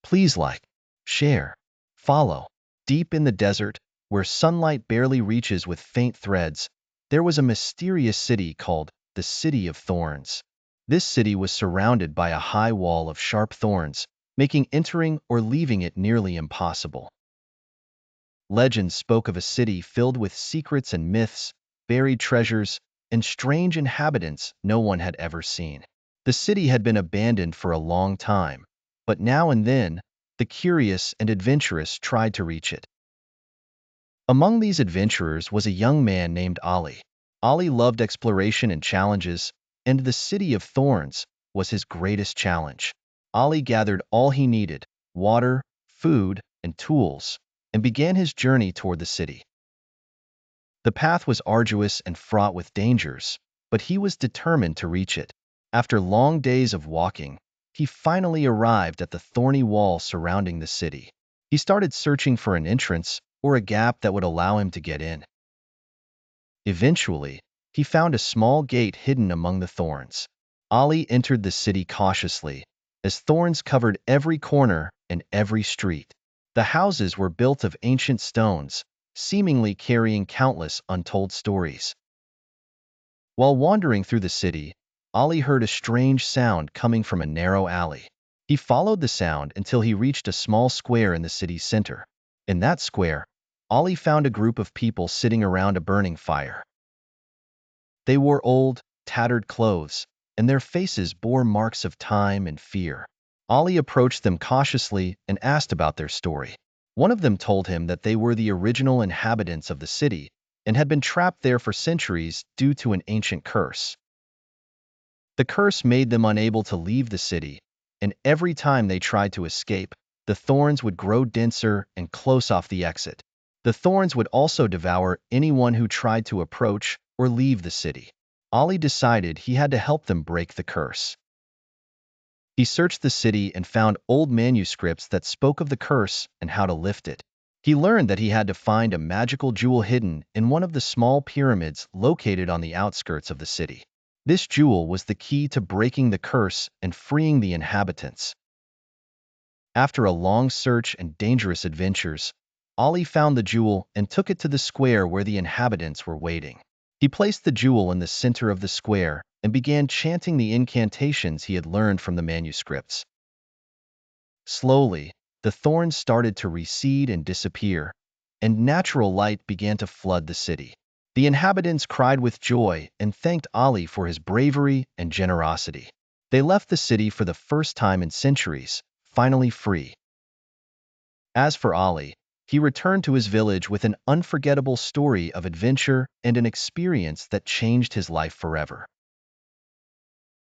Please like, share, follow. Deep in the desert, where sunlight barely reaches with faint threads, there was a mysterious city called the City of Thorns. This city was surrounded by a high wall of sharp thorns, making entering or leaving it nearly impossible. Legends spoke of a city filled with secrets and myths, buried treasures, and strange inhabitants no one had ever seen. The city had been abandoned for a long time, but now and then, the curious and adventurous tried to reach it. Among these adventurers was a young man named Ali. Ali loved exploration and challenges, and the City of Thorns was his greatest challenge. Ali gathered all he needed, water, food, and tools, and began his journey toward the city. The path was arduous and fraught with dangers, but he was determined to reach it. After long days of walking, he finally arrived at the thorny wall surrounding the city. He started searching for an entrance or a gap that would allow him to get in. Eventually, he found a small gate hidden among the thorns. Ali entered the city cautiously, as thorns covered every corner and every street. The houses were built of ancient stones, seemingly carrying countless untold stories. While wandering through the city, Ali heard a strange sound coming from a narrow alley. He followed the sound until he reached a small square in the city's center. In that square, Ali found a group of people sitting around a burning fire. They wore old, tattered clothes, and their faces bore marks of time and fear. Ali approached them cautiously and asked about their story. One of them told him that they were the original inhabitants of the city and had been trapped there for centuries due to an ancient curse. The curse made them unable to leave the city, and every time they tried to escape, the thorns would grow denser and close off the exit. The thorns would also devour anyone who tried to approach or leave the city. Ali decided he had to help them break the curse. He searched the city and found old manuscripts that spoke of the curse and how to lift it. He learned that he had to find a magical jewel hidden in one of the small pyramids located on the outskirts of the city. This jewel was the key to breaking the curse and freeing the inhabitants. After a long search and dangerous adventures, Ali found the jewel and took it to the square where the inhabitants were waiting. He placed the jewel in the center of the square and began chanting the incantations he had learned from the manuscripts. Slowly, the thorns started to recede and disappear, and natural light began to flood the city. The inhabitants cried with joy and thanked Ali for his bravery and generosity. They left the city for the first time in centuries, finally free. As for Ali, he returned to his village with an unforgettable story of adventure and an experience that changed his life forever.